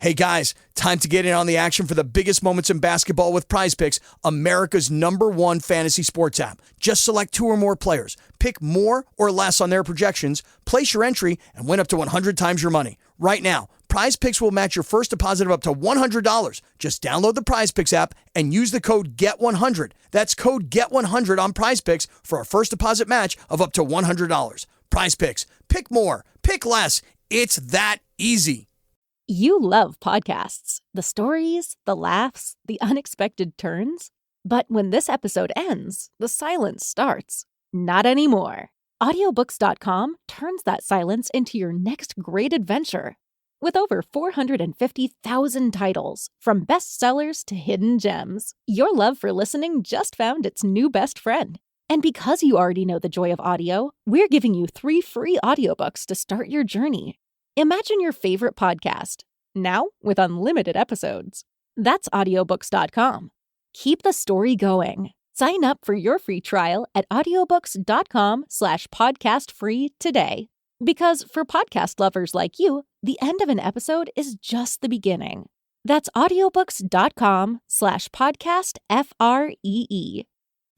Hey guys, time to get in on the action for the biggest moments in basketball with Prize Picks, America's #1 fantasy sports app. Just select 2 or more players, pick more or less on their projections, place your entry, and win up to 100 times your money. Right now, Prize Picks will match your first deposit of up to $100. Just download the Prize Picks app and use the code GET100. That's code GET100 on Prize Picks for a first deposit match of up to $100. Prize Picks. Pick more. Pick less. It's that easy. You love podcasts, the stories, the laughs, the unexpected turns. But when this episode ends, the silence starts. Not anymore. Audiobooks.com turns that silence into your next great adventure. With over 450,000 titles, from bestsellers to hidden gems, your love for listening just found its new best friend. And because you already know the joy of audio, we're giving you 3 free audiobooks to start your journey. Imagine your favorite podcast, now with unlimited episodes. That's audiobooks.com. Keep the story going. Sign up for your free trial at audiobooks.com/podcastfree today. Because for podcast lovers like you, the end of an episode is just the beginning. That's audiobooks.com/podcastfree.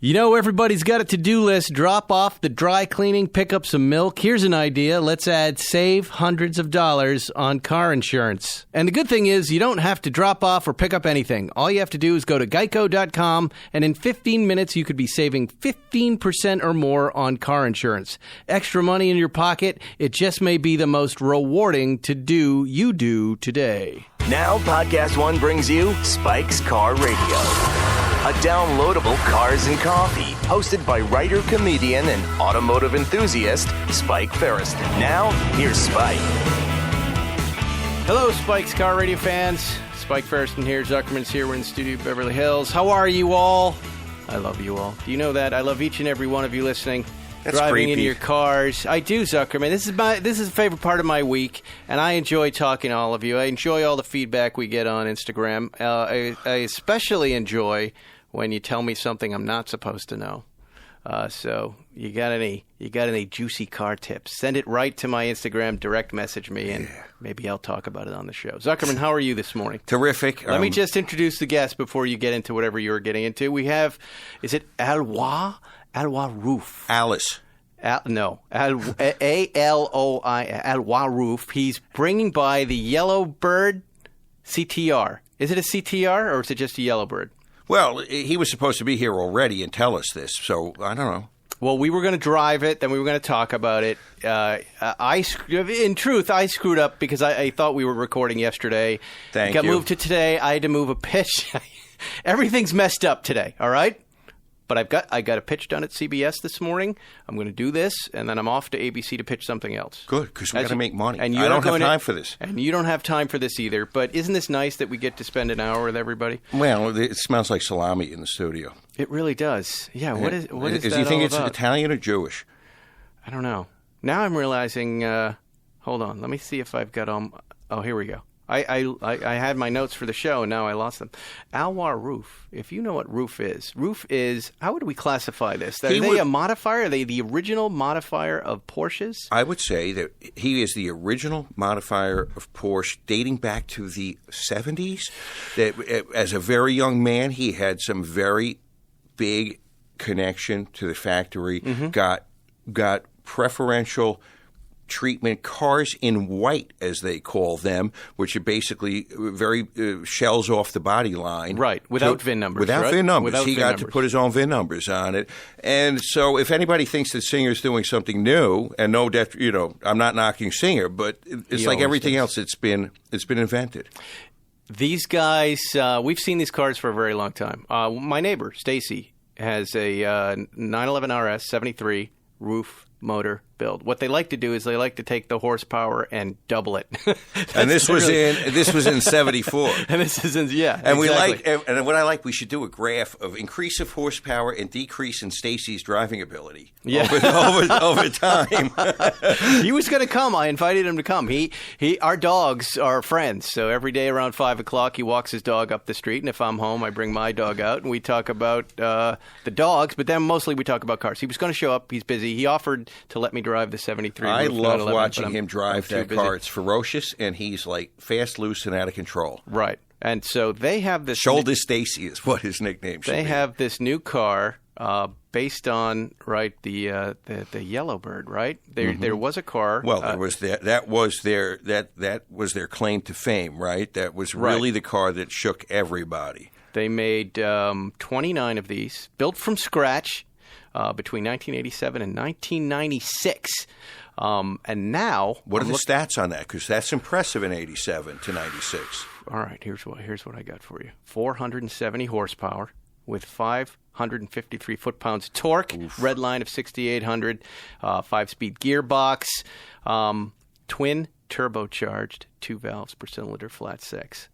You know, everybody's got a to-do list. Drop off the dry cleaning, pick up some milk. Here's an idea. Let's save hundreds of dollars on car insurance. And the good thing is you don't have to drop off or pick up anything. All you have to do is go to geico.com, and in 15 minutes you could be saving 15% or more on car insurance. Extra money in your pocket. It just may be the most rewarding to-do you do today. Now Podcast One brings you Spike's Car Radio. A downloadable cars and coffee, hosted by writer, comedian, and automotive enthusiast, Spike Ferriston. Now, here's Spike. Hello, Spike's Car Radio fans. Spike Ferriston here. Zuckerman's here. We're in the studio of Beverly Hills. How are you all? I love you all. Do you know that? I love each and every one of you listening. That's driving creepy. into your cars. I do, Zuckerman. This is a favorite part of my week, and I enjoy talking to all of you. I enjoy all the feedback we get on Instagram. I especially enjoy when you tell me something I'm not supposed to know. So you got any juicy car tips? Send it right to my Instagram. Direct message me, and maybe I'll talk about it on the show. Zuckerman, how are you this morning? Terrific. Let me just introduce the guest before you get into whatever you were getting into. We have, is it Alois Ruf? Alice. Alois Ruf. He's bringing by the Yellow Bird CTR. Is it a CTR or is it just a Yellow Bird? Well, he was supposed to be here already and tell us this, so I don't know. Well, we were going to drive it, then we were going to talk about it. In truth, I screwed up because I thought we were recording yesterday. Thank Got you. moved to today. I had to move a pitch. Everything's messed up today, all right? But I got a pitch done at CBS this morning. I'm going to do this, and then I'm off to ABC to pitch something else. Good, because we got to make money. And I don't have time for this. And you don't have time for this either. But isn't this nice that we get to spend an hour with everybody? Well, it smells like salami in the studio. It really does. Yeah, what is that Do you think all it's about? Italian or Jewish? I don't know. Now I'm realizing, hold on, let me see if I've got oh, here we go. I had my notes for the show, and now I lost them. Alois Ruf, if you know what Ruf is, how would we classify this? Are they a modifier? Are they the original modifier of Porsches? I would say that he is the original modifier of Porsche dating back to the 70s. That as a very young man, he had some very big connection to the factory, got preferential treatment, cars in white, as they call them, which are basically very shells off the body line. Right, without VIN numbers. Without right? VIN numbers. Without he VIN got numbers. to put his own VIN numbers on it. And so if anybody thinks that Singer's doing something new, and I'm not knocking Singer, but it's like everything else, it's been invented. These guys, we've seen these cars for a very long time. My neighbor, Stacy, has a 911 RS 73 Ruf motor build. What they like to do is they like to take the horsepower and double it. And this was in 74. And this is in, yeah. And exactly. and what I like, we should do a graph of increase of horsepower and decrease in Stacy's driving ability over time. He was going to come. I invited him to come. Our dogs are friends. So every day around 5 o'clock, he walks his dog up the street. And if I'm home, I bring my dog out and we talk about the dogs. But then mostly we talk about cars. He was going to show up. He's busy. He offered to let me drive the 73. I Ruf, not love 11, watching but him drive I'm too that busy. car. It's ferocious, and he's like fast, loose, and out of control. Right. And so they have this. Shoulder Stacy is what his nickname should be. They have this new car based on the Yellow Bird, right? There was a car. Well, there was that was their claim to fame, right? That was really the car that shook everybody. They made 29 of these, built from scratch between 1987 and 1996. And now, what are the stats on that? Because that's impressive in 87 to 96. All right, here's what I got for you: 470 horsepower with 553 foot-pounds of torque. Oof. Red line of 6,800. 5-speed gearbox. Twin turbocharged, 2 valves per cylinder, flat 6.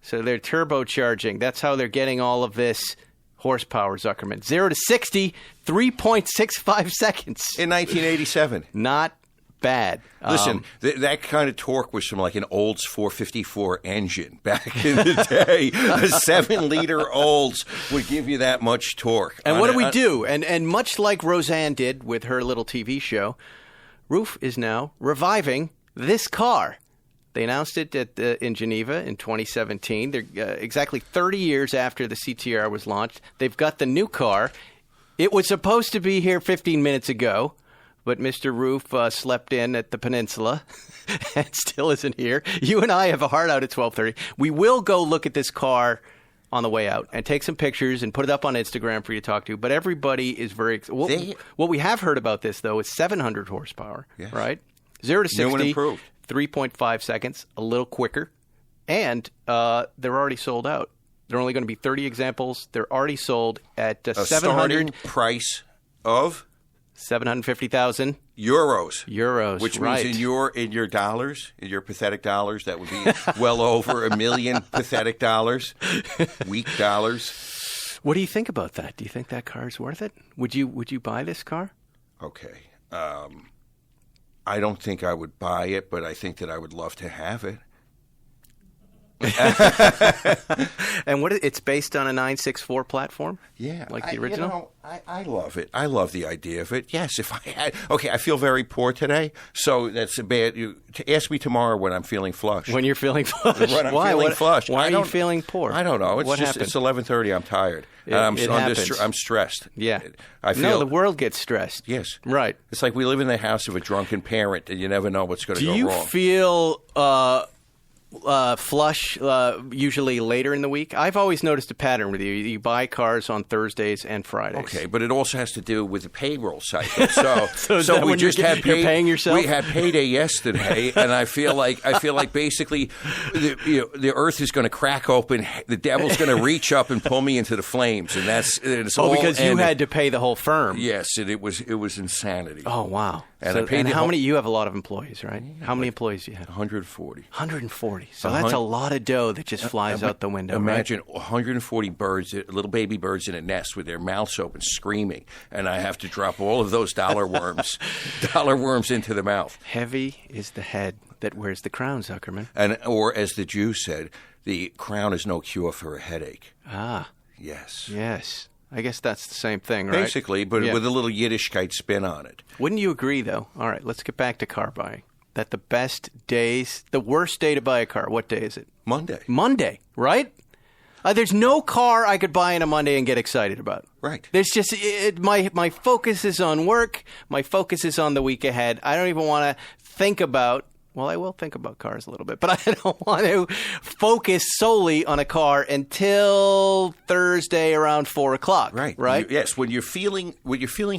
So they're turbocharging. That's how they're getting all of this horsepower, Zuckerman. 0 to 60, 3.65 seconds. In 1987. Not bad. Listen, that kind of torque was from like an Olds 454 engine back in the day. A 7-liter Olds would give you that much torque. And what do we do? And much like Roseanne did with her little TV show, Ruf is now reviving this car. They announced it in Geneva in 2017. They're exactly 30 years after the CTR was launched. They've got the new car. It was supposed to be here 15 minutes ago, but Mr. Ruf slept in at the Peninsula and still isn't here. You and I have a hard out at 12:30. We will go look at this car on the way out and take some pictures and put it up on Instagram for you to talk to. But everybody is very what we have heard about this, though, is 700 horsepower, right? 0 to 60. New and improved. 3.5 seconds, a little quicker, and they're already sold out. There are only going to be 30 examples. They're already sold at a 700 starting price of 750,000 euros, which means in your dollars, in your pathetic dollars, that would be well over $1 million pathetic dollars, weak dollars. What do you think about that? Do you think that car is worth it? Would you buy this car? Okay. I don't think I would buy it, but I think that I would love to have it. And it's based on a 964 platform? Yeah. Like the original? I love it. I love the idea of it. Yes, if I had... Okay, I feel very poor today, so that's a bad... ask me tomorrow when I'm feeling flush. When you're feeling flush? When I'm feeling flush. Why are you feeling poor? I don't know. It's happened? It's 11:30. I'm tired. I'm stressed. Yeah. No, the world gets stressed. Yes. Right. It's like we live in the house of a drunken parent, and you never know what's going to go wrong. Do you feel... flush usually later in the week? I've always noticed a pattern with you. You buy cars on Thursdays and Fridays. Okay, but it also has to do with the payroll cycle. So we just had you're paying yourself? We had payday yesterday, and I feel like basically the earth is going to crack open. The devil's going to reach up and pull me into the flames, and it's all because you had to pay the whole firm. Yes, it was insanity. Oh wow! And how many? You have a lot of employees, right? How many employees do you have? 140. 140. So that's a lot of dough that just flies out the window. Imagine right? 140 birds, little baby birds in a nest with their mouths open, screaming, and I have to drop all of those dollar worms into the mouth. Heavy is the head that wears the crown, Zuckerman. Or as the Jew said, the crown is no cure for a headache. Ah. Yes. Yes. I guess that's the same thing, right? Basically, but with a little Yiddishkeit spin on it. Wouldn't you agree, though? All right, let's get back to car buying. That the worst day to buy a car, what day is it? Monday, right? There's no car I could buy on a Monday and get excited about. Right. There's just my focus is on work. My focus is on the week ahead. I don't even want to think about. Well, I will think about cars a little bit, but I don't want to focus solely on a car until Thursday around 4:00. Right. Right. Yes. When you're feeling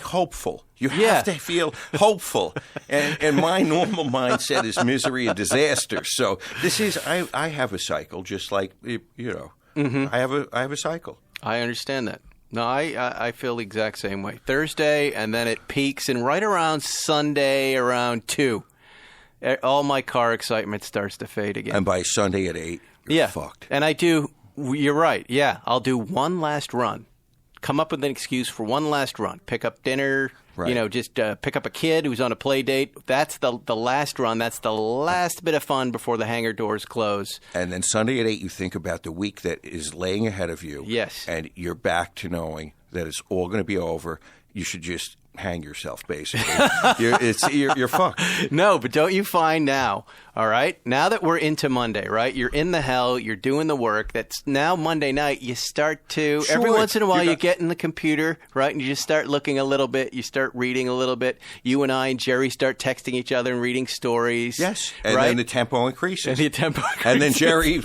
hopeful, you have to feel hopeful. And my normal mindset is misery and disaster. So this is I have a cycle, just like Mm-hmm. I have a cycle. I understand that. No, I feel the exact same way. Thursday, and then it peaks, and right around Sunday around 2. All my car excitement starts to fade again. And by Sunday at 8, you're fucked. And you're right. Yeah, I'll do one last run. Come up with an excuse for one last run. Pick up dinner, right. Just pick up a kid who's on a play date. That's the last run. That's the last bit of fun before the hangar doors close. And then Sunday at 8, you think about the week that is laying ahead of you. Yes. And you're back to knowing that it's all going to be over. You should just hang yourself, basically. You're fucked. No, but don't you find now, all right? Now that we're into Monday, right? You're in the hell, you're doing the work. That's now Monday night. You start to, Sure, every once in a while, you're you not- get in the computer, right? And you just start looking a little bit. You start reading a little bit. You and I and Jerry start texting each other and reading stories. Yes, and right? then the tempo increases. And the tempo And then increases.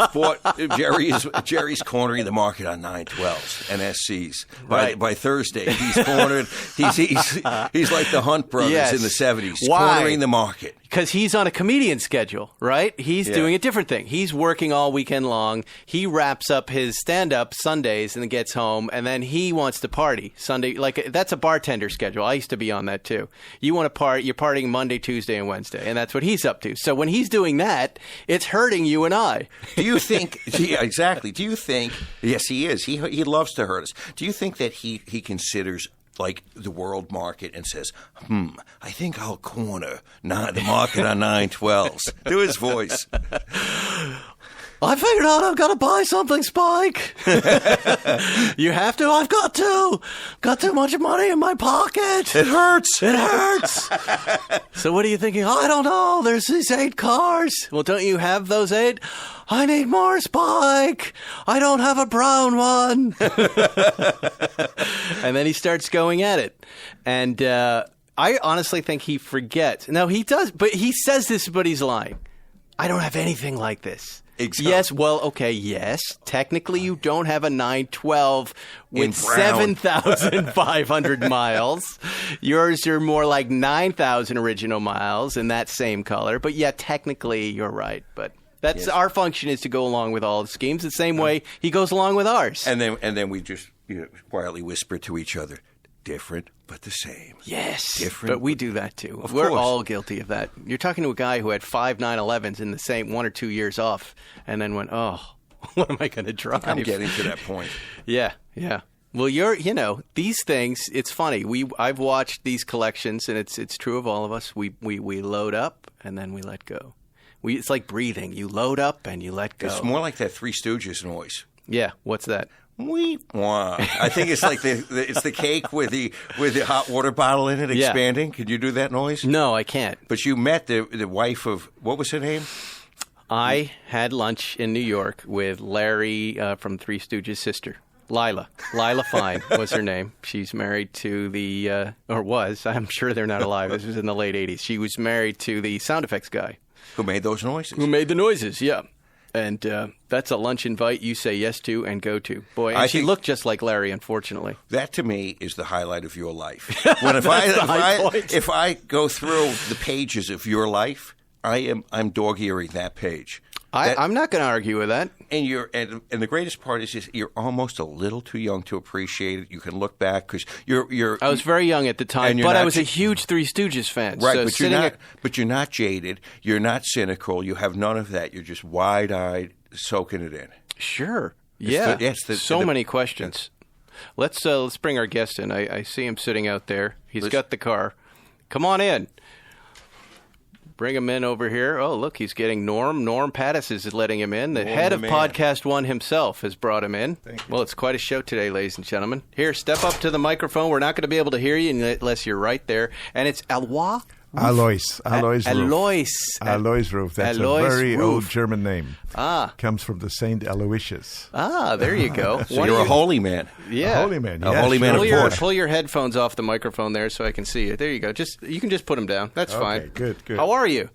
Jerry's cornering the market on 912s and SCs. Right. By Thursday, he's cornered. He's like the Hunt brothers Yes. in the 70s, Why? cornering the market. Because he's on a comedian schedule, right? He's Yeah. doing a different thing. He's working all weekend long. He wraps up his stand-up Sundays and then gets home, and then he wants to party Sunday. Like, that's a bartender schedule. I used to be on that, too. You want to party, you're partying Monday, Tuesday, and Wednesday, and that's what he's up to. So when he's doing that, it's hurting you and I. Do you think? Yeah, exactly. Do you think? Yes, he is. He loves to hurt us. Do you think that he considers like the world market and says, I think I'll corner the market on 912s? Do his voice. I figured out I've got to buy something, Spike. You have to? I've got to. Got too much money in my pocket. It hurts. It hurts. So what are you thinking? I don't know. There's these 8 cars. Well, don't you have those 8? I need more, Spike. I don't have a brown one. And then he starts going at it. And I honestly think he forgets. No, he does. But he says this, but he's lying. I don't have anything like this. Exactly. Yes, well, okay, yes. Technically, you don't have a 912 with In brown. 7,500 miles. Yours are more like 9,000 original miles in that same color. But yeah, technically, you're right. But that's our function is to go along with all the schemes the same way he goes along with ours. And then we just quietly whisper to each other, different but the same. Yes, Different, but we do that too. Of We're course. all guilty of that. You're talking to a guy who had 5 911s in the same 1 or 2 years off, and then went, "Oh, what am I going to drive?" I'm getting to that point. Yeah. Well, these things. It's funny. I've watched these collections, and it's true of all of us. We load up and then we let go. It's like breathing. You load up and you let go. It's more like that Three Stooges noise. Yeah. What's that? Wah. I think it's like it's the cake with the hot water bottle in it expanding. Could you do that noise? No, I can't. But you met the wife of, what was her name? I had lunch in New York with Larry from Three Stooges' sister, Lila. Lila Fine was her name. She's married to or was, I'm sure they're not alive. This was in the late 80s. She was married to the sound effects guy. Who made those noises? Who made the noises, yeah. And that's a lunch invite you say yes to and go to. Boy, and she looked just like Larry, unfortunately. That, to me, is the highlight of your life. If I go through the pages of your life, I'm dog-earing that page. I'm not going to argue with that. And the greatest part is you're almost a little too young to appreciate it. You can look back because you're. I was very young at the time, and but I was a huge Three Stooges fan. Right, so but you're not jaded. You're not cynical. You have none of that. You're just wide-eyed, soaking it in. Sure. Yeah. So many questions. Let's bring our guest in. I see him sitting out there. He's got the car. Come on in. Bring him in over here. Oh, look, he's getting Norm. Norm Pattis is letting him in. The head of Podcast One himself has brought him in. Well, it's quite a show today, ladies and gentlemen. Here, step up to the microphone. We're not going to be able to hear you unless you're right there. And it's Alois Alois Ruf. Alois Ruf. That's Alois a very Ruf. old German name. Ah. Comes from the Saint Aloysius. Ah, there you go. So you're a holy man. Yeah. A holy man. A holy man of Porsche. Pull your headphones off the microphone there so I can see you. There you go. You can just put them down. That's fine. Good. How are you?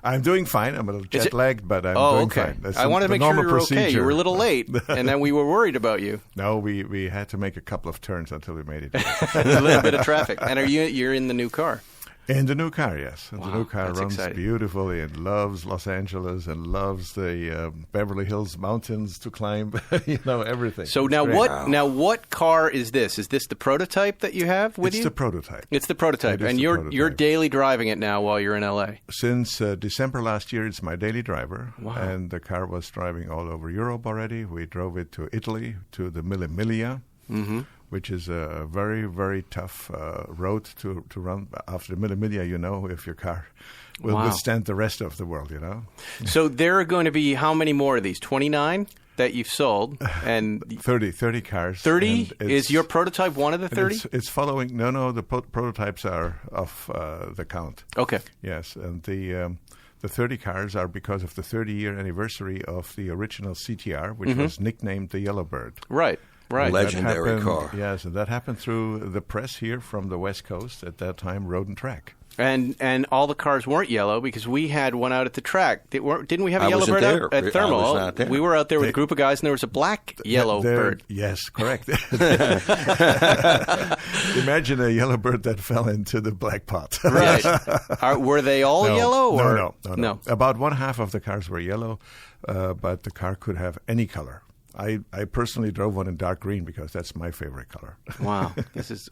I'm doing fine. I'm a little jet-lagged, but I'm doing fine. That's I wanted to make sure you were okay. You were a little procedure. late, and then we were worried about you. No, we had to make a couple of turns until we made it. A little bit of traffic. And you're in the new car? In the new car, yes. And Wow, the new car that's runs exciting. beautifully and loves Los Angeles and loves the Beverly Hills mountains to climb. Everything. So It's now great. what car is this? Is this the prototype that you have with It's you? the prototype. It's the prototype, It is and the you're prototype. daily driving it now while you're in LA. Since December last year, it's my daily driver. Wow. And the car was driving all over Europe already. We drove it to Italy, to the Mille Miglia, which is a very, very tough road to run. After the Mille Miglia, if your car will Wow. withstand the rest of the world, So there are going to be how many more of these? 29? that you've sold, and 30 cars. 30 is your prototype one of the 30? It's following. No, the prototypes are off the count. Okay. Yes, and the 30 cars are because of the 30-year anniversary of the original CTR, which was nicknamed the Yellow Bird. Right. Legendary car. Yes, and that happened through the press here from the West Coast at that time, Road and Track. And all the cars weren't yellow because we had one out at the track. Didn't we have a Yellow Bird out at Thermal? I was not there. We were out there with a group of guys, and there was a black Yellow Bird. Yes, correct. Imagine a Yellow Bird that fell into the black pot. Right. Were they all yellow? Or? No. About one half of the cars were yellow, but the car could have any color. I personally drove one in dark green because that's my favorite color. Wow. This is,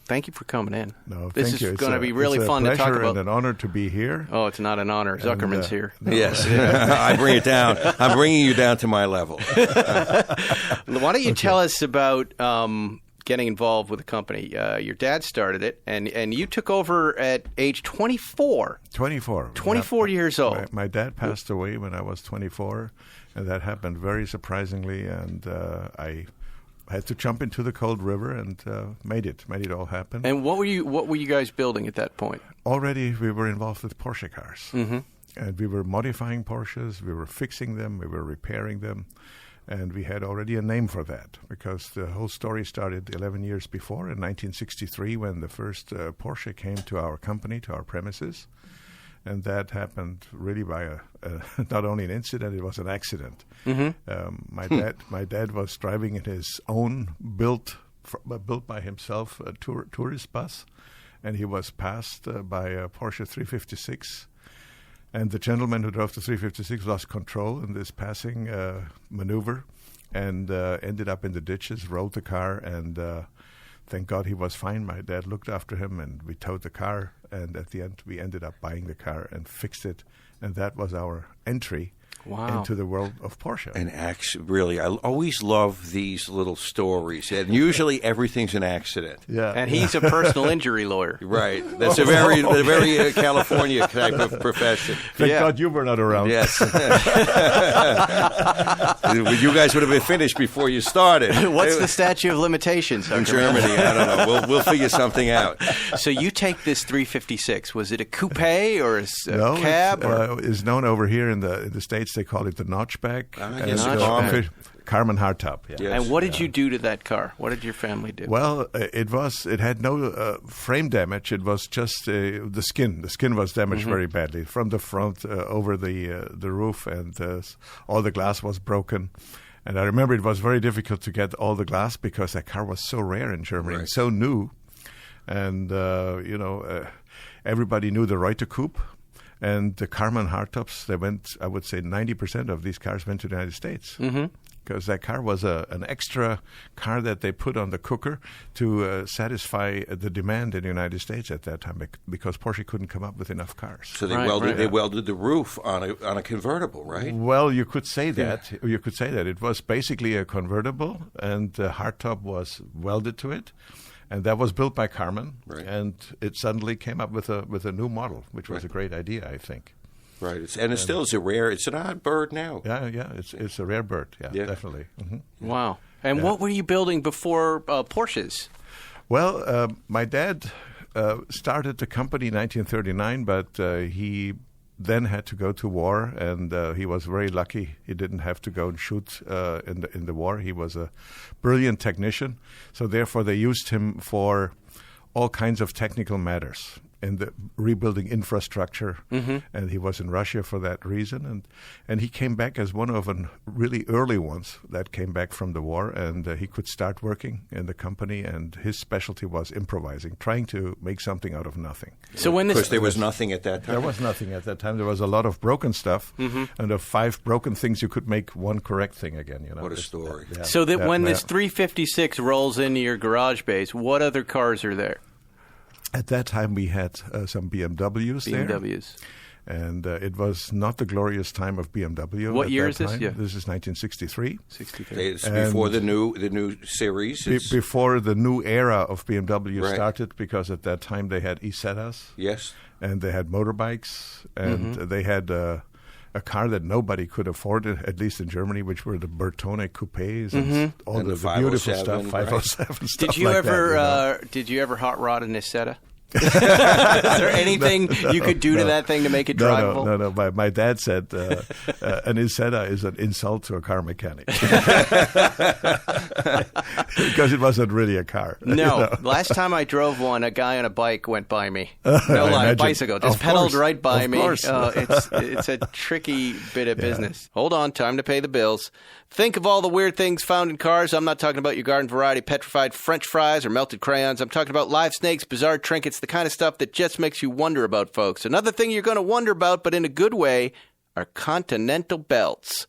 thank you for coming in. No, this thank you. is going to be really fun to talk about. It's a pleasure and an honor to be here. Oh, it's not an honor. Zuckerman's here. No. Yes. I bring it down. I'm bringing you down to my level. Why don't you tell us about getting involved with the company? Your dad started it, and you took over at age 24. 24. 24 years old. My dad passed away when I was 24, and that happened very surprisingly, and I had to jump into the cold river and made it all happen. And what were you guys building at that point? Already we were involved with Porsche cars. And we were modifying Porsches, we were fixing them, we were repairing them. And we had already a name for that because the whole story started 11 years before in 1963 when the first Porsche came to our company, to our premises. And that happened really by not only an incident, it was an accident. My dad was driving in his own built by himself tourist bus, and he was passed by a Porsche 356. And the gentleman who drove the 356 lost control in this passing maneuver and ended up in the ditches, rolled the car, and thank God he was fine. My dad looked after him, and we towed the car. And at the end, we ended up buying the car and fixed it. And that was our entry into the world of Porsche. And actually, really, I always love these little stories. And usually everything's an accident. Yeah. And he's a personal injury lawyer. Right. That's a very California type of profession. Thank God you were not around. Yes. You guys would have been finished before you started. What's the statute of limitations? In Germany, I don't know. We'll figure something out. So you take this 356. Was it a coupe or a cab? It's known over here in the States. They call it the notchback. Carmen hardtop. Yeah. Yes. And what did you do to that car? What did your family do? Well, it had no frame damage. It was just the skin. The skin was damaged very badly from the front over the roof, and all the glass was broken. And I remember it was very difficult to get all the glass because that car was so rare in Germany, and so new. And everybody knew the Reuter coupe. And the Carmen hardtops, they went, I would say 90% of these cars went to the United States. Because that car was an extra car that they put on the cooker to satisfy the demand in the United States at that time because Porsche couldn't come up with enough cars. So they welded the roof on a convertible, right? Well, you could say that. You could say that. It was basically a convertible, and the hardtop was welded to it. And that was built by Carmen, and it suddenly came up with a new model, which was a great idea, I think. Right, it's an odd bird now. Yeah, it's a rare bird. Yeah. Definitely. Wow. And what were you building before Porsches? Well, my dad started the company in 1939, but he then had to go to war, and he was very lucky. He didn't have to go and shoot in the war. He was a brilliant technician, so therefore they used him for all kinds of technical matters in the rebuilding infrastructure, and he was in Russia for that reason. And he came back as one of the really early ones that came back from the war, and he could start working in the company, and his specialty was improvising, trying to make something out of nothing. So when because there was nothing at that time. There was nothing at that time. There was a lot of broken stuff, and of 5 broken things, you could make one correct thing again. What a story. So when this 356 rolls into your garage base, what other cars are there? At that time, we had some BMWs there. BMWs. And it was not the glorious time of BMW. What year is this? Yeah. This is 1963. It's before the new series. Before the new era of BMW started, because at that time they had Isettas. Yes. And they had motorbikes, and they had a car that nobody could afford, at least in Germany, which were the Bertone coupes and all And the the beautiful 507, stuff, right. 507 stuff. Did you like ever that, did you ever hot rod an Isetta? Is there anything you could do to that thing to make it drivable? No. My dad said an Isetta is an insult to a car mechanic because it wasn't really a car. No. Last time I drove one, a guy on a bike went by me. No lie, a bicycle. Just Of pedaled course. right by Of me. course. It's a tricky bit of business. Hold on, time to pay the bills. Think of all the weird things found in cars. I'm not talking about your garden variety petrified French fries or melted crayons. I'm talking about live snakes, bizarre trinkets, the kind of stuff that just makes you wonder about, folks. Another thing you're going to wonder about, but in a good way, are continental belts.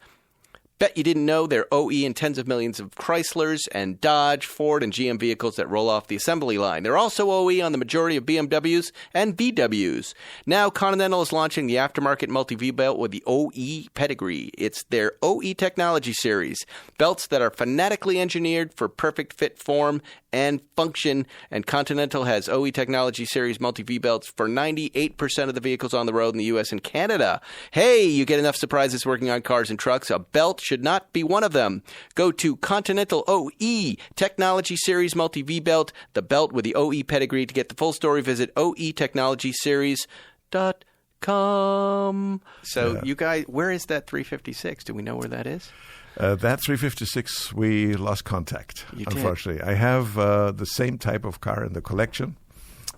Bet you didn't know they're OE in tens of millions of Chryslers and Dodge, Ford, and GM vehicles that roll off the assembly line. They're also OE on the majority of BMWs and VWs. Now, Continental is launching the aftermarket multi-V belt with the OE pedigree. It's their OE technology series. Belts that are phonetically engineered for perfect fit, form, and function. And Continental has OE technology series multi-V belts for 98% of the vehicles on the road in the U.S. and Canada. Hey, you get enough surprises working on cars and trucks. A belt should not be one of them. Go to Continental OE Technology Series Multi-V Belt, the belt with the OE pedigree. To get the full story, visit oetechnologyseries.com. So you guys, where is that 356? Do we know where that is? That 356, we lost contact, You did. unfortunately. I have the same type of car in the collection.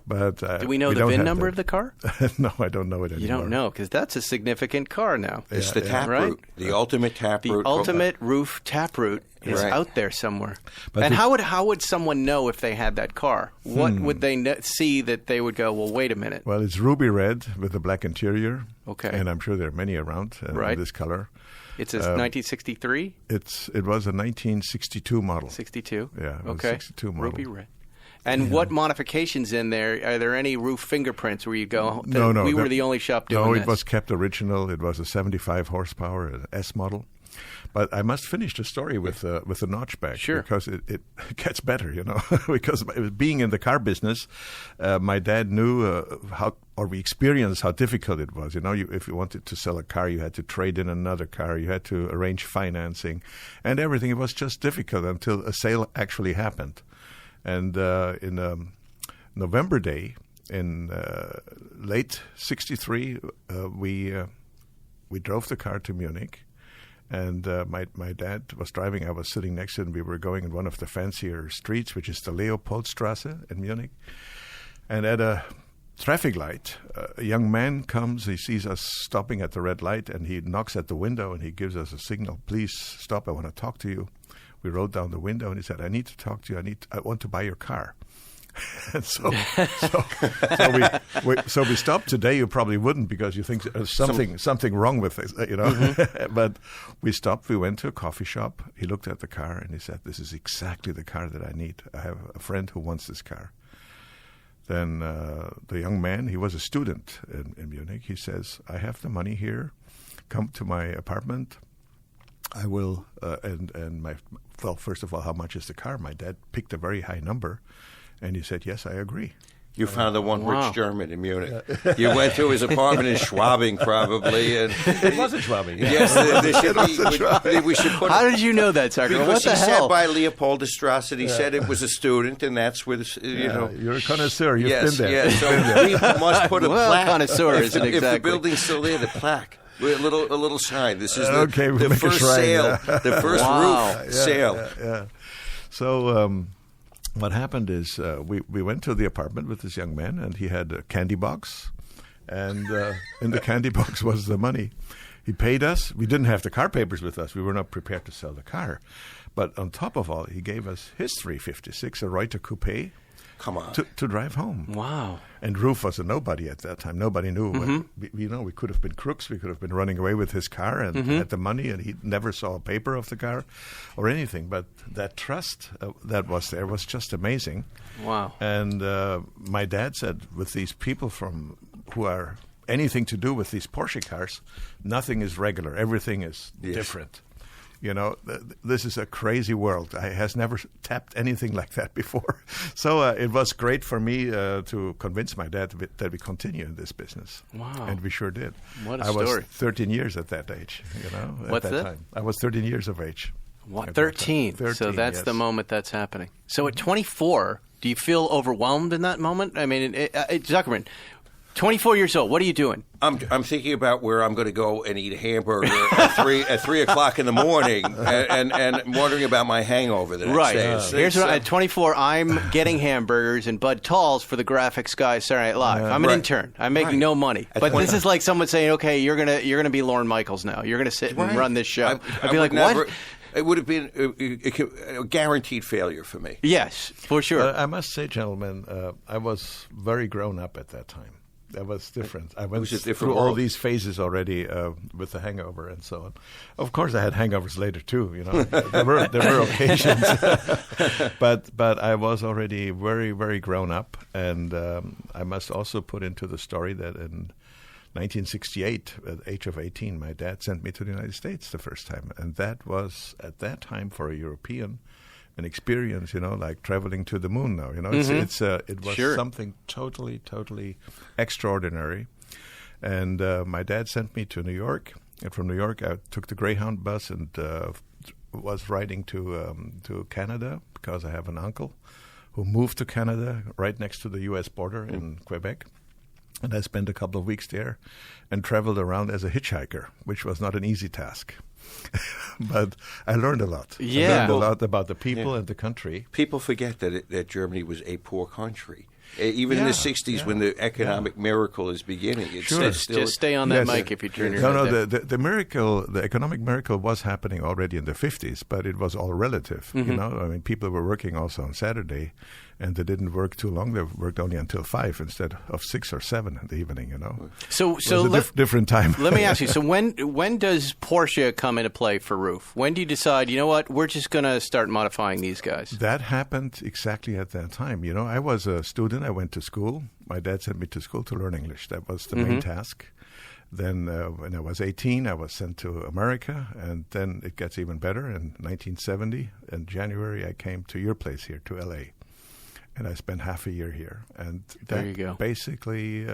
But Do we know the don't VIN have number that. of the car? No, I don't know it anymore. You don't know, because that's a significant car now. It's the yeah. taproot, Right? the ultimate taproot. The ultimate Ruf taproot is Right. out there somewhere. But and the- how would someone know if they had that car? What would they see that they would go, well, wait a minute. Well, it's ruby red with a black interior. Okay. And I'm sure there are many around Right. in this color. It's a 1963, It was a 1962 model. 62? Yeah, it was Okay. 62 model. Ruby red. And what modifications in there? Are there any Ruf fingerprints where you go, No. we were the only shop doing No, this? it was kept original. It was a 75 horsepower, an S model. But I must finish the story with the notchback. Sure. Because it gets better, because being in the car business, my dad knew we experienced how difficult it was. If you wanted to sell a car, you had to trade in another car. You had to arrange financing and everything. It was just difficult until a sale actually happened. And in November Day in late '63, we drove the car to Munich, and my dad was driving. I was sitting next to him. We were going in one of the fancier streets, which is the Leopoldstrasse in Munich. And at a traffic light, a young man comes. He sees us stopping at the red light, and he knocks at the window and he gives us a signal. Please stop. I want to talk to you. We rolled down the window, and he said, "I need to talk to you. I want to buy your car." And so we stopped. Today you probably wouldn't, because you think there's something wrong with this, Mm-hmm. But we stopped. We went to a coffee shop. He looked at the car and he said, "This is exactly the car that I need. I have a friend who wants this car." Then the young man, he was a student in Munich. He says, "I have the money here. Come to my apartment. I will." First of all, how much is the car? My dad picked a very high number, and he said, "Yes, I agree." You found the one Wow. rich German in Munich. You went to his apartment in Schwabing, probably. And It wasn't Schwabing. yes, there should be. We should put. How did you know that, Tucker? Because What the he hell? said by Leopoldstrasse, and he said it was a student, and that's where You're a connoisseur. You've yes, been there. yes. So we must put a Well, plaque. connoisseur if isn't the, If exactly. the building's still there, the plaque. With a little sign. This is Okay, we'll the make a first shrine, sale, yeah. the first Wow. roof sale. Yeah. So what happened is we went to the apartment with this young man, and he had a candy box, and in the candy box was the money. He paid us. We didn't have the car papers with us. We were not prepared to sell the car. But on top of all, he gave us his 356, a Reuter Coupe, Come on. to drive home. Wow. And Ruf was a nobody at that time. Nobody knew. We could have been crooks. We could have been running away with his car and had the money, and he never saw a paper of the car or anything. But that trust that was there was just amazing. Wow. And my dad said, with these people who are anything to do with these Porsche cars, nothing is regular. Everything is Yes. different. This is a crazy world. I has never tapped anything like that before. So it was great for me to convince my dad that we continue in this business. Wow. And we sure did. What a I story. was 13 years at that age, What's at that that? time. I was 13 years of age. What, at that time. 13? 13, So that's yes. the moment that's happening. So at 24, do you feel overwhelmed in that moment? I mean, Zuckerman, 24 years old, what are you doing? I'm thinking about where I'm going to go and eat a hamburger at 3 o'clock in the morning, and wondering about my hangover the next day. Here's what at 24, I'm getting hamburgers and Bud Talls for the graphics guy Saturday Night Live. I'm an intern. I'm making no money. But this is like someone saying, "Okay, you're gonna be Lauren Michaels now. You're gonna sit and run this show." I'd be like, "What?" It would have been a guaranteed failure for me. Yes, for sure. I must say, gentlemen, I was very grown up at that time. That was different. I went through all these phases already with the hangover and so on. Of course, I had hangovers later too. There were occasions, but I was already very, very grown up. And I must also put into the story that in 1968, at the age of 18, my dad sent me to the United States the first time, and that was at that time for a European an experience, like traveling to the moon now. It was something totally extraordinary. And my dad sent me to New York. And from New York, I took the Greyhound bus and was riding to Canada because I have an uncle who moved to Canada right next to the U.S. border in Quebec. And I spent a couple of weeks there and traveled around as a hitchhiker, which was not an easy task. But I learned a lot. Yeah. I learned a lot about the people and the country. People forget that Germany was a poor country. Even in the 60s, when the economic miracle is beginning. It's still just stay on that mic if you turn your head there. The miracle, the economic miracle was happening already in the 50s, but it was all relative. People were working also on Saturday, and they didn't work too long. They worked only until 5 instead of 6 or 7 in the evening, So it was a different time. Let me ask you, so when does Porsche come into play for Ruf? When do you decide, you know what, we're just going to start modifying these guys? That happened exactly at that time. I was a student. I went to school. My dad sent me to school to learn English. That was the main task. Then when I was 18, I was sent to America, and then it gets even better. In 1970, in January, I came to your place here, to L.A., and I spent half a year here. And that basically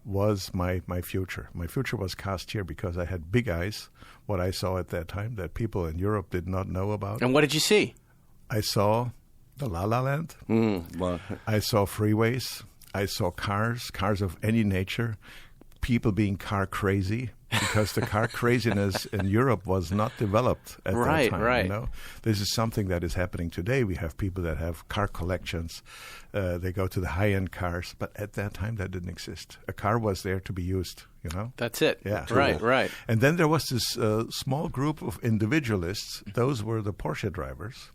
was my future. My future was cast here because I had big eyes, what I saw at that time that people in Europe did not know about. And what did you see? I saw the La La Land. I saw freeways. I saw cars of any nature, people being car crazy, because the car craziness in Europe was not developed at that time. Right. This is something that is happening today. We have people that have car collections. They go to the high-end cars. But at that time, that didn't exist. A car was there to be used, That's it. Yeah. Right. And then there was this small group of individualists. Those were the Porsche drivers.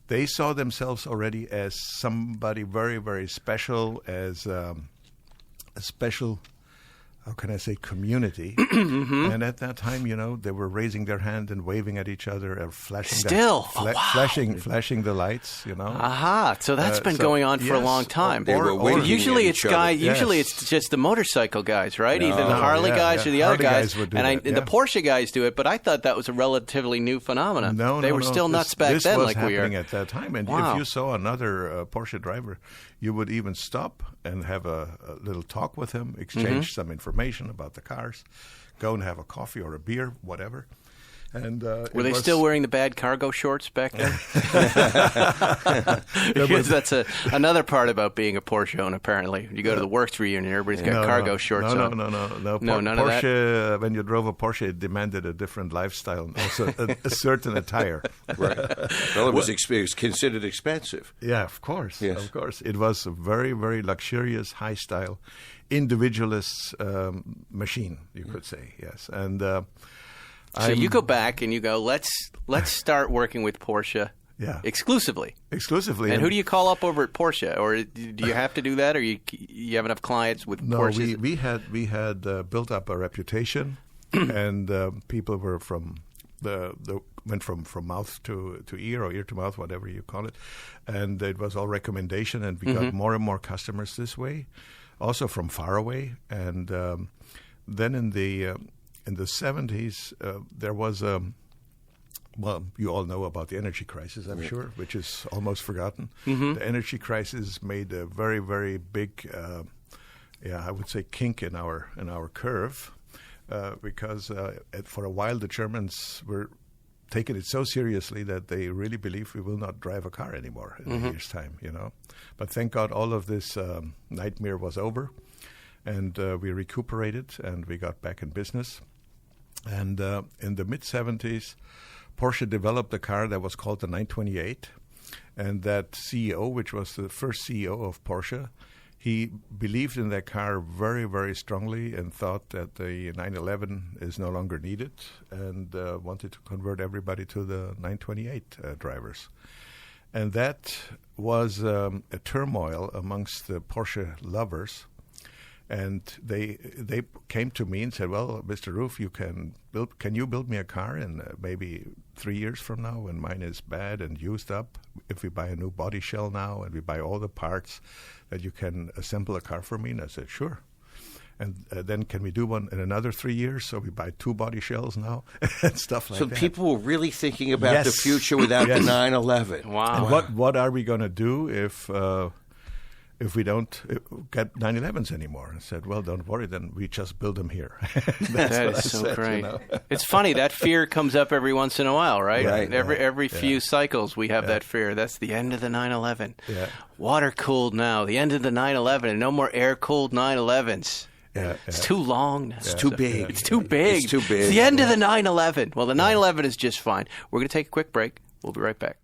They saw themselves already as somebody very, very special, as a special, how can I say, community. And at that time, they were raising their hand and waving at each other and flashing flashing the lights, Aha! So that's been going on for a long time. Usually it's just the motorcycle guys, right? No. Either the Harley guys or the other guys. Would do and that, the Porsche guys do it, but I thought that was a relatively new phenomenon. They were still nuts back this then, was like we are. happening at that time. And if you saw another Porsche driver, you would even stop and have a little talk with him, exchange some information about the cars, go and have a coffee or a beer, whatever. And were they still wearing the bad cargo shorts back then? Because that's another part about being a Porsche owner, apparently. You go to the works reunion, everybody's got cargo shorts on. No. None of that? Porsche, when you drove a Porsche, it demanded a different lifestyle, and also a certain attire. Right. Well, it was considered expensive. Yeah, of course. Yes. Of course. It was a very, very luxurious, high-style, individualist machine, you could say, yes. And so you go back and you go, let's start working with Porsche exclusively. Exclusively. And who do you call up over at Porsche? Or do you have to do that, or you have enough clients with Porsche? No, we had built up a reputation, and people were went from mouth to ear, or ear to mouth, whatever you call it. And it was all recommendation, and we got more and more customers this way, also from far away. And then in the 70s, there was Well, you all know about the energy crisis, I'm sure, which is almost forgotten. Mm-hmm. The energy crisis made a very, very big, I would say, kink in our curve, because for a while the Germans were taking it so seriously that they really believe we will not drive a car anymore in a year's time, But thank God all of this nightmare was over, and we recuperated and we got back in business. And in the mid-'70s, Porsche developed a car that was called the 928, and that CEO, which was the first CEO of Porsche, he believed in that car very, very strongly and thought that the 911 is no longer needed, and wanted to convert everybody to the 928 drivers. And that was a turmoil amongst the Porsche lovers. And they came to me and said, "Well, Mr. Ruf, can you build me a car in maybe 3 years from now when mine is bad and used up? If we buy a new body shell now and we buy all the parts, that you can assemble a car for me?" And I said, "Sure." And then can we do one in another 3 years? So we buy 2 body shells now and stuff like that. So people were really thinking about the future without the 911. Wow. And what are we going to do if we don't get 911s anymore? I said, "Well, don't worry, then we just build them here." That is so great. It's funny, that fear comes up every once in a while, right? Right. Every few cycles we have that fear. That's the end of the 911. Yeah. Water-cooled now, the end of the 911, and no more air-cooled 911s. It's too long now. It's too big. It's too big. It's too big. It's the end of the 911. Well, the 911 is just fine. We're going to take a quick break. We'll be right back.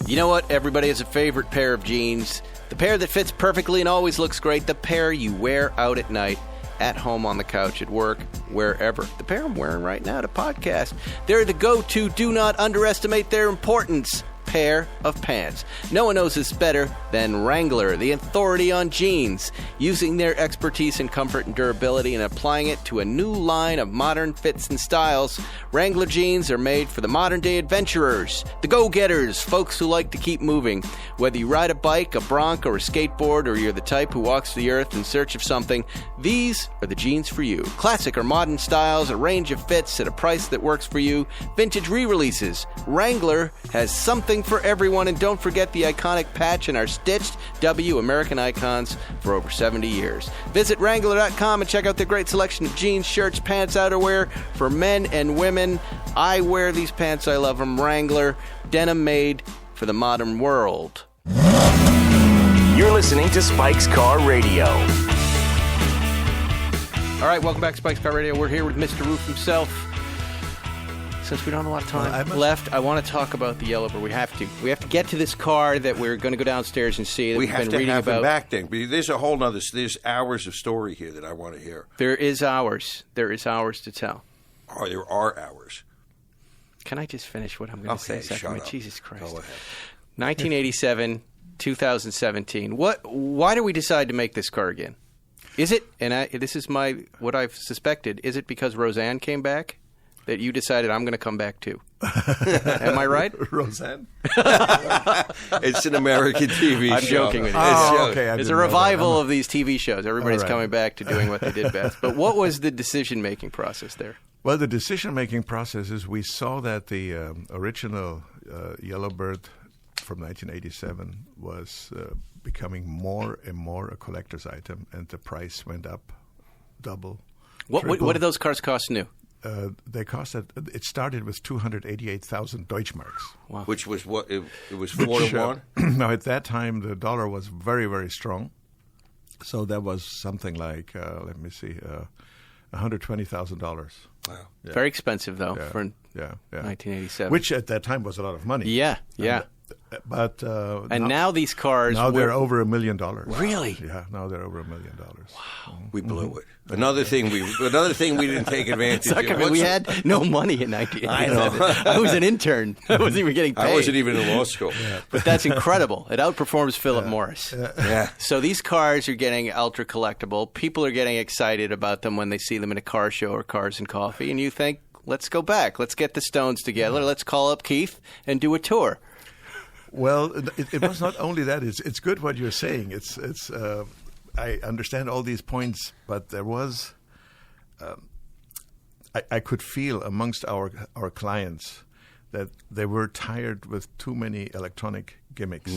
You know what? Everybody has a favorite pair of jeans. The pair that fits perfectly and always looks great. The pair you wear out at night, at home, on the couch, at work, wherever. The pair I'm wearing right now to podcast. They're the go-to. Do not underestimate their importance. Pair of pants. No one knows this better than Wrangler, the authority on jeans, using their expertise in comfort and durability and applying it to a new line of modern fits and styles. Wrangler jeans are made for the modern-day adventurers, the go-getters, folks who like to keep moving. Whether you ride a bike, a bronc, or a skateboard, or you're the type who walks the earth in search of something, these are the jeans for you. Classic or modern styles, a range of fits at a price that works for you, vintage re-releases. Wrangler has something for everyone, and don't forget the iconic patch and our stitched W American icons for over 70 years. Visit Wrangler.com and check out the great selection of jeans, shirts, pants, outerwear for men and women. I wear these pants. I love them. Wrangler, denim made for the modern world. You're listening to Spike's Car Radio. All right, welcome back to Spike's Car Radio. We're here with Mr. Ruf himself. Since we don't have a lot of time left, I want to talk about the Yellow Bird. We have to. We have to get to this car that we're going to go downstairs and see. That We we've have been to reading have about. him back then. There's a whole other. There's hours of story here that I want to hear. There is hours. There is hours to tell. Or there are hours. Can I just finish what I'm going to say? Okay, shut up. Jesus Christ. Go ahead. 1987, 2017. Why do we decide to make this car again? Is it? And this is what I've suspected. Is it because Roseanne came back that you decided I'm going to come back too? Am I right? Roseanne? It's an American TV show. I'm joking with you. Okay. It's a revival of these TV shows. Everybody's coming back to doing what they did best. But what was the decision-making process there? Well, the decision-making process is we saw that the original Yellow Bird from 1987 was becoming more and more a collector's item, and the price went up double. What did those cars cost new? They cost it started with 288,000 Deutschmarks. Wow. Which was what? It was 4 to 1? Now, at that time, the dollar was very, very strong. So that was something like, $120,000. Wow. Yeah. Very expensive, though, for 1987. Which at that time was a lot of money. Yeah. But now these cars... Now they're over $1 million. Really? Yeah, now they're over $1 million. Wow. We blew it. Another thing we didn't take advantage of. We had no money in 1987. I know. I was an intern. I wasn't even getting paid. I wasn't even in law school. But that's incredible. It outperforms Philip Morris. Yeah. So these cars are getting ultra collectible. People are getting excited about them when they see them in a car show or Cars and Coffee. And you think, let's go back. Let's get the Stones together. Let's call up Keith and do a tour. Well, it was not only that. It's good what you're saying. It's I understand all these points, but there was I could feel amongst our clients that they were tired with too many electronic gimmicks.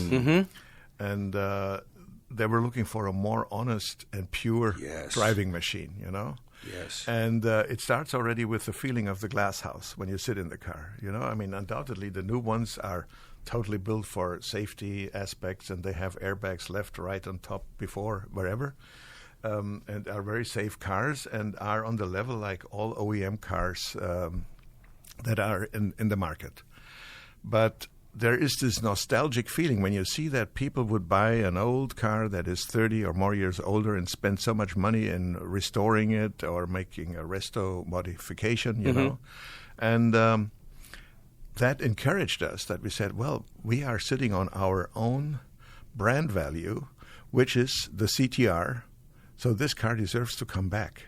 And they were looking for a more honest and pure driving machine, you know? Yes. And it starts already with the feeling of the glass house when you sit in the car, you know? I mean, undoubtedly, the new ones are totally built for safety aspects, and they have airbags left, right, on top, before, wherever, and are very safe cars and are on the level like all OEM cars that are in the market. But there is this nostalgic feeling when you see that people would buy an old car that is 30 or more years older and spend so much money in restoring it or making a resto modification, you know. And that encouraged us, that we said, well, we are sitting on our own brand value, which is the CTR, so this car deserves to come back.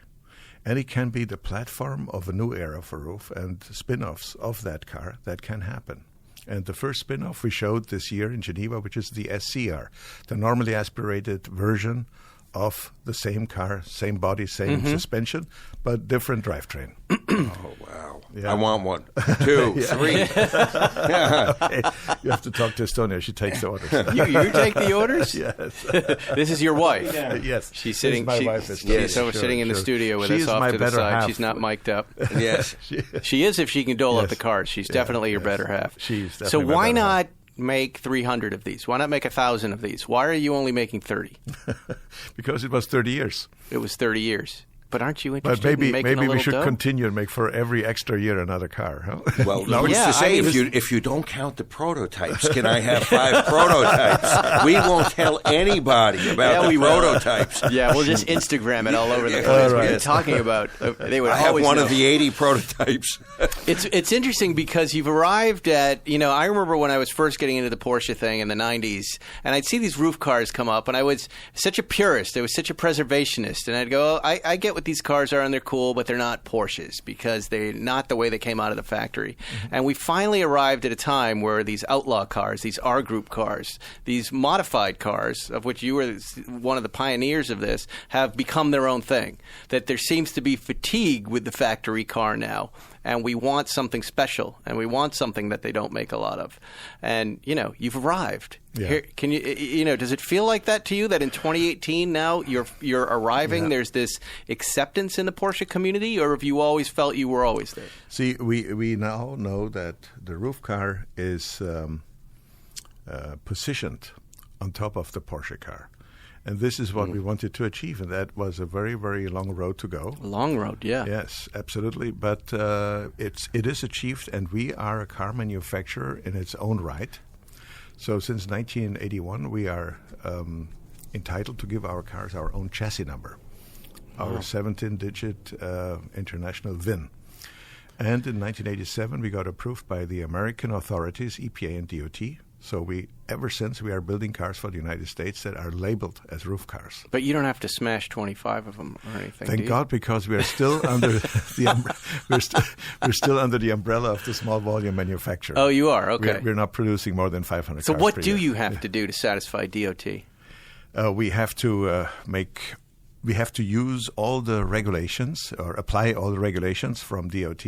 And it can be the platform of a new era for Ruf, and spin-offs of that car that can happen. And the first spin-off we showed this year in Geneva, which is the SCR, the normally aspirated version of the same car, same body, same suspension, but different drivetrain. Oh, wow. Yeah. I want one. 2, 3. Okay. You have to talk to Estonia. She takes the orders. You take the orders? Yes. This is your wife. Yes. She's sitting. My wife, Estonia. She's sitting in the studio with us off to the side. She's not mic'd up. Yes. She is if she can dole out the cards. She's definitely your better half. She's definitely so my why better not make 300 of these? Why not make 1,000 of these? Why are you only making 30? Because it was 30 years. It was 30 years. But aren't you But interested in making a maybe little we should dough? continue and make for every extra year another car. Huh? Well, No, who's yeah, to say I mean, if you don't count the prototypes, can I have 5 prototypes? We won't tell anybody about the prototypes. Yeah, we'll just Instagram it all over the place. What are you talking about? They would I have always one know. of the 80 prototypes. It's interesting because you've arrived at, you know, I remember when I was first getting into the Porsche thing in the 90s, and I'd see these Ruf cars come up, and I was such a purist. I was such a preservationist. And I'd go, I get what these cars are, and they're cool, but they're not Porsches because they're not the way they came out of the factory. And we finally arrived at a time where these outlaw cars, these R Group cars, these modified cars, of which you were one of the pioneers of this, have become their own thing. That there seems to be fatigue with the factory car now. And we want something special, and we want something that they don't make a lot of. And, you know, you've arrived. Yeah. Here, can you know, does it feel like that to you, that in 2018 now you're arriving, there's this acceptance in the Porsche community, or have you always felt you were always there? See, we now know that the Ruf car is positioned on top of the Porsche car. And this is what we wanted to achieve, and that was a very, very long road to go. Long road, yeah. Yes, absolutely. But it is achieved, and we are a car manufacturer in its own right. So since 1981, we are entitled to give our cars our own chassis number, our 17-digit international VIN. And in 1987, we got approved by the American authorities, EPA and DOT. So ever since, we are building cars for the United States that are labeled as Ruf cars. But you don't have to smash 25 of them or anything. Thank God, because we are still under we're still under the umbrella of the small volume manufacturer. Oh, you are? Okay. We're not producing more than 500 So cars what per do year. you have to do to satisfy DOT? We have to we have to use all the regulations or apply all the regulations from DOT.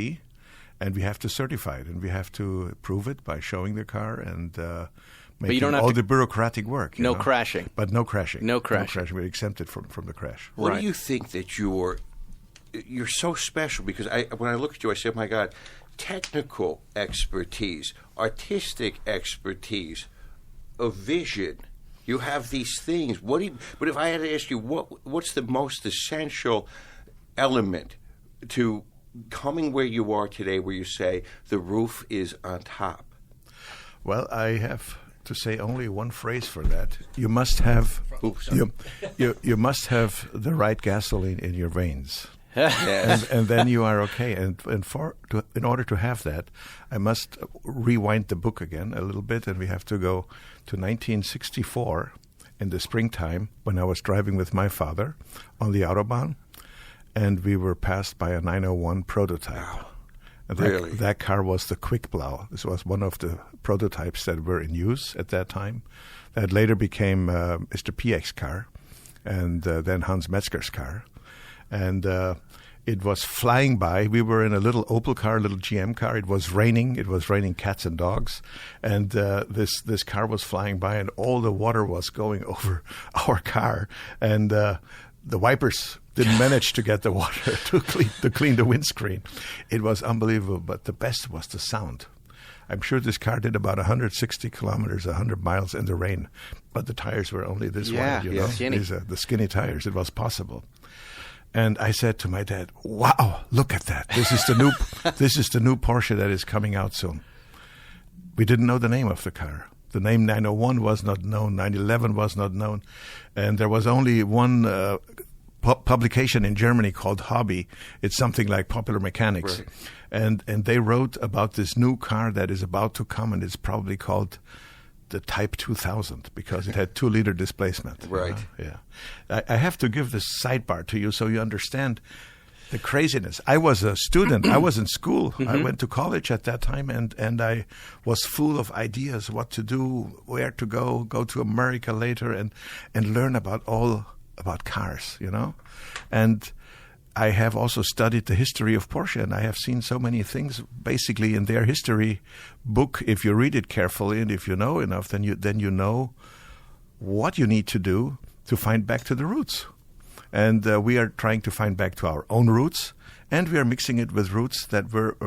And we have to certify it, and we have to prove it by showing the car and making all the bureaucratic work. No crashing. But no crashing. No crashing. We're exempted from the crash. What Right. do you think that you're so special? Because when I look at you, I say, my God, technical expertise, artistic expertise, a vision. You have these things. But if I had to ask you, what's the most essential element to coming where you are today, where you say the Ruf is on top? Well, I have to say only one phrase for that. You must have you must have the right gasoline in your veins. and then you are okay. And in order to have that, I must rewind the book again a little bit, and we have to go to 1964 in the springtime when I was driving with my father on the Autobahn. And we were passed by a 901 prototype. Wow. And Really? That car was the Quick Plow. This was one of the prototypes that were in use at that time. That later became Mr. PX car, and then Hans Metzger's car. And It was flying by. We were in a little Opel car, a little GM car. It was raining. It was raining cats and dogs. And this car was flying by, and all the water was going over our car. And the wipers didn't manage to get the water to clean the windscreen. It was unbelievable. But the best was the sound. I'm sure this car did about 160 kilometers, 100 miles in the rain. But the tires were only this wide, you know. Skinny. These are the skinny tires. It was possible. And I said to my dad, "Wow, look at that! This is the new Porsche that is coming out soon." We didn't know the name of the car. The name 901 was not known. 911 was not known, and there was only one publication in Germany called Hobby. It's something like Popular Mechanics, right. and they wrote about this new car that is about to come, and it's probably called the Type 2000 because it had 2-liter displacement. Right. Yeah. I have to give this sidebar to you so you understand the craziness. I was a student. I was in school. I went to college at that time, and I was full of ideas, what to do, where to go to America later, and learn about cars, you know. And I have also studied the history of Porsche, and I have seen so many things basically in their history book. If you read it carefully and if you know enough, then you know what you need to do to find back to the roots. And we are trying to find back to our own roots, and we are mixing it with roots that were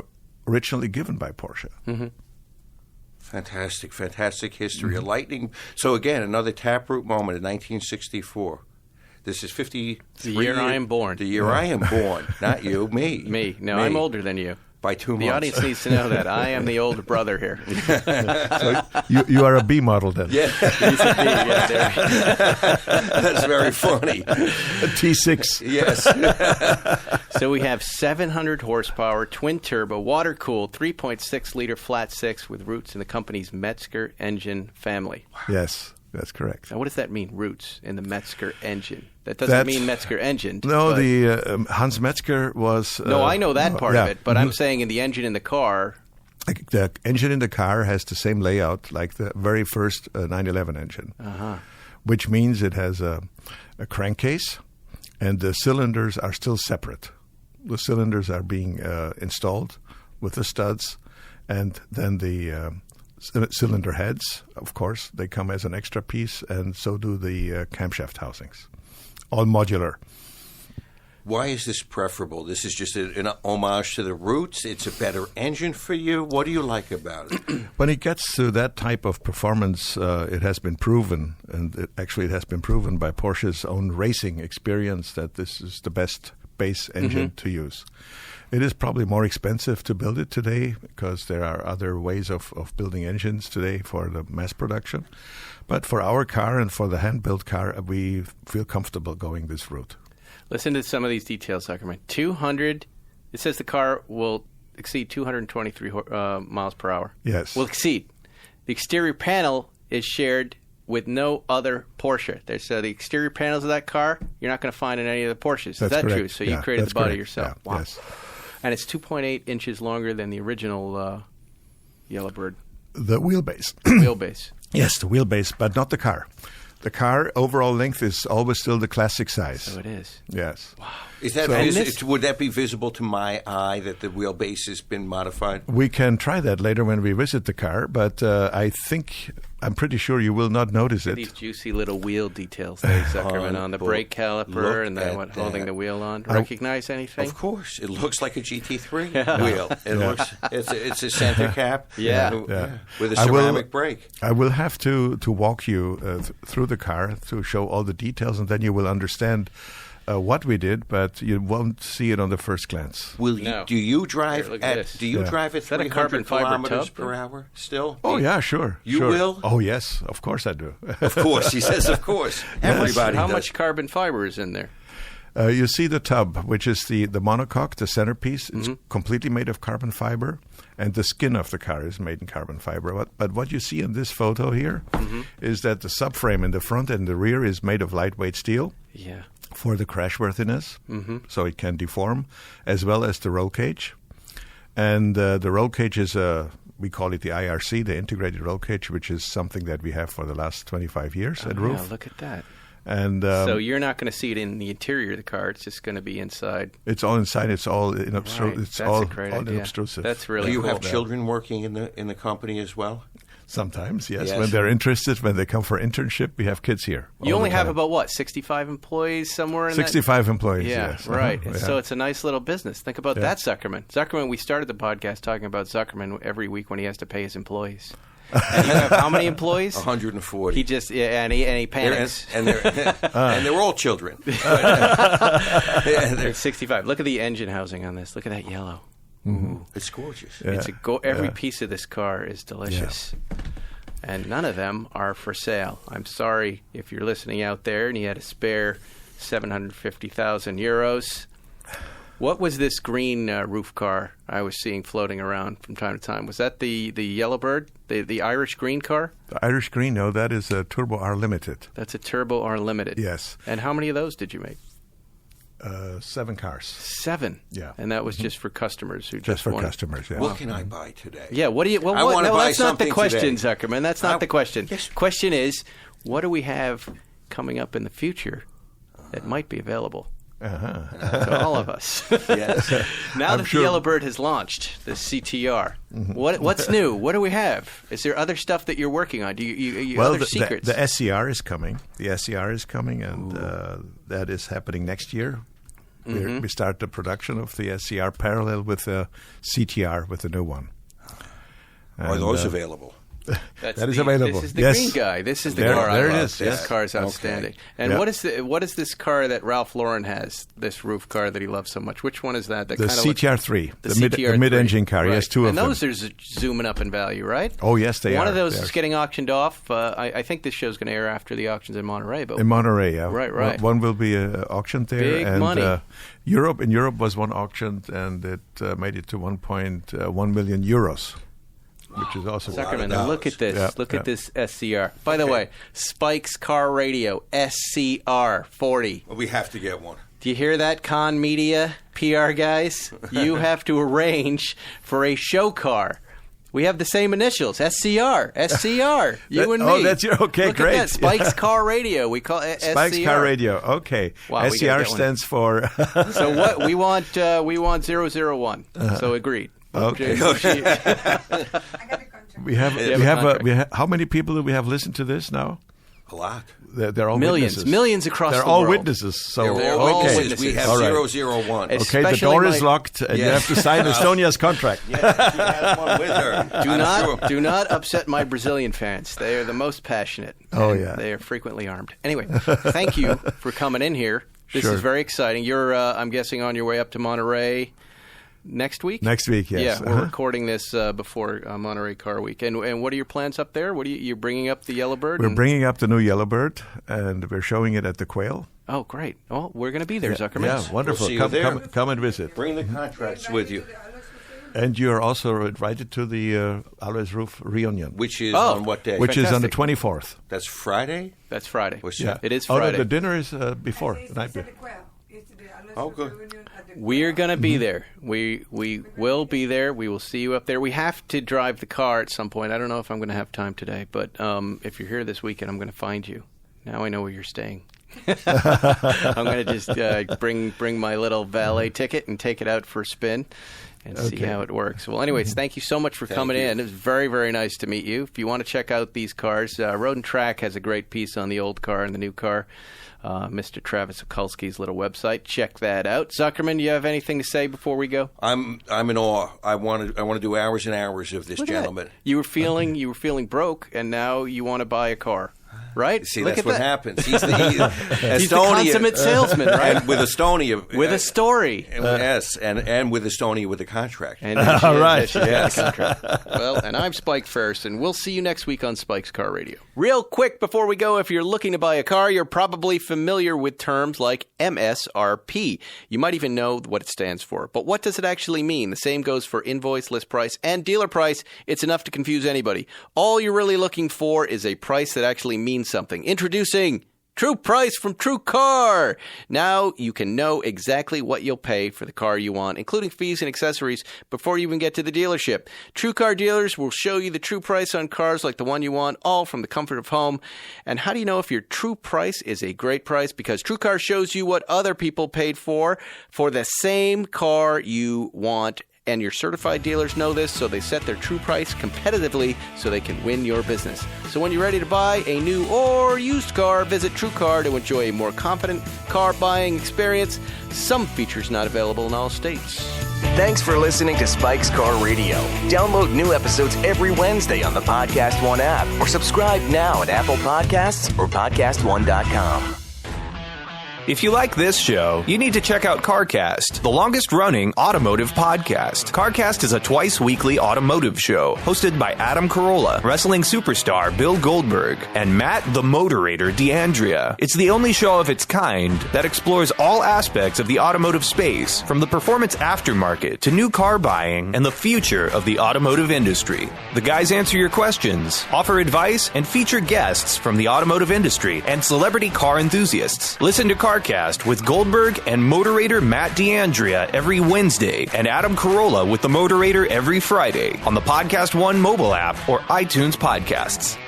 originally given by Porsche. Mm-hmm. Fantastic history. A lightning. So again, another taproot moment in 1964. This is 53. The year I am born. The year I am born, not you, me. Me. No, I'm older than you. By 2 months. The audience needs to know that. I am the older brother here. So you are a B model then. Yeah. That's very funny. A T6. Yes. So we have 700 horsepower, twin-turbo, water-cooled, 3.6-liter flat six with roots in the company's Metzger engine family. Yes. That's correct. Now, what does that mean, roots in the Metzger engine? That doesn't mean Metzger engine. No, the Hans Metzger was... no, I know that part of it, but I'm saying in the engine in the car... The engine in the car has the same layout like the very first 911 engine, which means it has a crankcase, and the cylinders are still separate. The cylinders are being installed with the studs, and then the... cylinder heads, of course, they come as an extra piece, and so do the camshaft housings. All modular. Why is this preferable? This is just an homage to the roots? It's a better engine for you? What do you like about it? When it gets to that type of performance, it has been proven, and it has been proven by Porsche's own racing experience that this is the best base engine to use. It is probably more expensive to build it today because there are other ways of building engines today for the mass production. But for our car and for the hand-built car, we feel comfortable going this route. Listen to some of these details, Zuckerman. 200, it says the car will exceed 223 miles per hour. Yes. Will exceed. The exterior panel is shared with no other Porsche. So the exterior panels of that car, you're not going to find in any of the Porsches. That's is that correct. true? So you created the body yourself. Yeah, wow. Yes. And it's 2.8 inches longer than the original Yellow Bird. The wheelbase. Wheelbase. Yes, the wheelbase, but not the car. The car overall length is always still the classic size. So it is. Yes. Wow. Is that would that be visible to my eye that the wheelbase has been modified? We can try that later when we visit the car, but I'm pretty sure you will not notice it. These juicy little wheel details there, Zuckerman, on the brake caliper and then holding the wheel on. Recognize anything? Of course. It looks like a GT3 wheel. It looks it's a center cap with a ceramic brake. I will have to walk you through the car to show all the details, and then you will understand what we did, but you won't see it on the first glance. Do you drive Here, drive at 300 kilometers per hour still? Oh, yeah, sure. You will? Oh, yes. Of course I do. Of course. He says, of course. Everybody How does. much carbon fiber is in there? You see the tub, which is the monocoque, the centerpiece. It's completely made of carbon fiber, and the skin of the car is made in carbon fiber. But what you see in this photo here is that the subframe in the front and the rear is made of lightweight steel. Yeah. For the crashworthiness, so it can deform, as well as the roll cage. And the roll cage is we call it the IRC, the integrated roll cage, which is something that we have for the last 25 years at Ruf. Yeah, look at that. And so you're not going to see it in the interior of the car. It's just going to be inside. It's all inside. It's all Right. It's That's all a great idea. unobtrusive. That's really Do you cool. have children working in the company as well? Sometimes, yes. Yes. When they're interested, when they come for internship, we have kids here. You all only the have time. about, what, 65 employees somewhere in 65 employees, that? Yeah, yes. right. And Yeah. so it's a nice little business. Think about that, Zuckerman. Zuckerman, we started the podcast talking about Zuckerman every week when he has to pay his employees. And you have how many employees? 140. He just and he panics. And they're all children. They're 65. Look at the engine housing on this. Look at that yellow. Ooh, it's gorgeous. Yeah. Every piece of this car is delicious. And none of them are for sale. I'm sorry if you're listening out there and you had a spare 750,000 euros. What was this green roof car I was seeing floating around from time to time? Was that the Yellow Bird, the Irish green car? The Irish Green, no, that is a Turbo R Limited. That's a Turbo R Limited. Yes. And how many of those did you make? 7 cars. 7. Yeah. And that was just for customers who Just for wanted. customers, yeah. What can I buy today? Yeah, what do you... Well, I wanna buy that's not the something question, today. Zuckerman. That's not the question. Yes. Question is, what do we have coming up in the future that might be available to all of us? Yes. Now I'm that sure- the Yellow Bird has launched, the CTR, what's new? What do we have? Is there other stuff that you're working on? Do you other secrets? The SCR is coming. The SCR is coming, and that is happening next year. We start the production of the SCR parallel with the CTR, with the new one. Are And, those available? That's that is the- available. This is the Yes. green guy. This is the There- car I there it love. is, This yes. car is outstanding. And Yeah. what is this car that Ralph Lauren has? This roof car that he loves so much. Which one is that? That The kind of CTR3, looks, the mid-engine car. Right. Yes, two of and them. those are zooming up in value, right? Oh, yes, they are. One of those They is are. getting auctioned off. I think this show's going to air after the auctions in Monterey. But In Monterey, yeah. Right. One will be auctioned there. Big and, money. In Europe was one auctioned, and it made it to 1.1 million euros, which is also Zuckerman, $100. look at this. Yeah, Look yeah. at this SCR. By the way, Spike's Car Radio SCR 40. Well, we have to get one. Do you hear that, Con Media PR guys? You have to arrange for a show car. We have the same initials, SCR, you and me. Oh, that's your okay. Look Great. at that, Spike's Car Radio. We call it SCR. Spike's Car Radio. Okay. Wow, we gotta SCR get one. stands for. So what we want 001. So agreed. Okay. we have. How many people do we have listened to this now? A lot. They're all Millions. witnesses. Millions across They're the all world. witnesses. So They're all okay. witnesses. We have All right. 001. It's- Okay, the Especially door is my- locked, and you Yes. have to sign Estonia's contract. Yes, she has one with her. Do not upset my Brazilian fans. They are the most passionate. Oh, and yeah. They are frequently armed. Anyway, thank you for coming in here. This Sure. is very exciting. You're, I'm guessing, on your way up to Monterey next week? Next week, yes. Yeah, we're recording this before Monterey Car Week. And what are your plans up there? You're bringing up the Yellow Bird? We're and- bringing up the new Yellow Bird, and we're showing it at the Quail. Oh, great. Oh, we're going to be there, Zuckerman. Yeah, wonderful. We'll see you there. Come and visit. Bring the contracts with you, And you are also invited to the Alois Ruf reunion, which is Oh, on what day? which is on the fantastic. 24th. That's Friday? That's Friday. What's Yeah, that? It is Oh, no, Friday. the dinner is before the night before. Oh, good. We're going to be there. We will be there. We will see you up there. We have to drive the car at some point. I don't know if I'm going to have time today, but if you're here this weekend, I'm going to find you. Now I know where you're staying. I'm going to just bring my little valet ticket and take it out for a spin and see Okay. how it works. Well, anyways, thank you so much for coming you. in. It was very, very nice to meet you. If you want to check out these cars, Road and Track has a great piece on the old car and the new car. Mr. Travis Okulski's little website. Check that out. Zuckerman, do you have anything to say before we go? I'm in awe. I want to do hours and hours of this Look at that. gentleman. You were feeling broke, and now you want to buy a car, right? See, Look that's at what that. happens. He's the He's the consummate salesman, right? And with Estonia, With a story. yes, and with Estonia with a contract. And All right. Yes. Well, and I'm Spike Ferris, and we'll see you next week on Spike's Car Radio. Real quick before we go, if you're looking to buy a car, you're probably familiar with terms like MSRP. You might even know what it stands for. But what does it actually mean? The same goes for invoice, list price, and dealer price. It's enough to confuse anybody. All you're really looking for is a price that actually means something. Introducing True price from True Car. Now you can know exactly what you'll pay for the car you want, including fees and accessories, before you even get to the dealership. True Car dealers will show you the true price on cars like the one you want, all from the comfort of home. And how do you know if your true price is a great price? Because True Car shows you what other people paid for the same car you want. And your certified dealers know this, so they set their true price competitively so they can win your business. So when you're ready to buy a new or used car, visit True Car to enjoy a more confident car buying experience. Some features not available in all states. Thanks for listening to Spike's Car Radio. Download new episodes every Wednesday on the Podcast One app or subscribe now at Apple Podcasts or PodcastOne.com. If you like this show, you need to check out CarCast, the longest-running automotive podcast. CarCast is a twice-weekly automotive show hosted by Adam Carolla, wrestling superstar Bill Goldberg, and Matt the Moderator D'Andrea. It's the only show of its kind that explores all aspects of the automotive space, from the performance aftermarket to new car buying and the future of the automotive industry. The guys answer your questions, offer advice, and feature guests from the automotive industry and celebrity car enthusiasts. Listen to CarCast with Goldberg and moderator Matt D'Andrea every Wednesday and Adam Carolla with the moderator every Friday on the Podcast One mobile app or iTunes podcasts.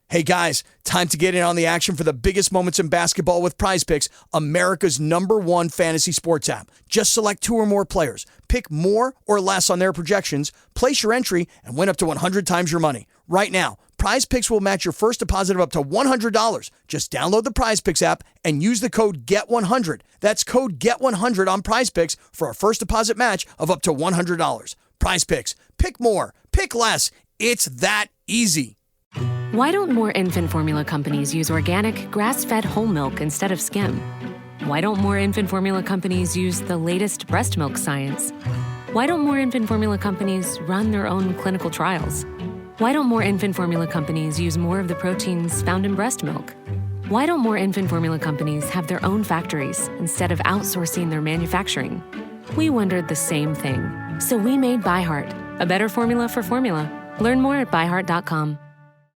Hey guys, time to get in on the action for the biggest moments in basketball with Prize Picks, America's #1 fantasy sports app. Just select 2 or more players, pick more or less on their projections, place your entry, and win up to 100 times your money. Right now, Prize Picks will match your first deposit of up to $100. Just download the Prize Picks app and use the code GET100. That's code GET100 on Prize Picks for a first deposit match of up to $100. Prize Picks. Pick more. Pick less. It's that easy. Why don't more infant formula companies use organic, grass-fed whole milk instead of skim? Why don't more infant formula companies use the latest breast milk science? Why don't more infant formula companies run their own clinical trials? Why don't more infant formula companies use more of the proteins found in breast milk? Why don't more infant formula companies have their own factories instead of outsourcing their manufacturing? We wondered the same thing. So we made ByHeart, a better formula for formula. Learn more at byheart.com.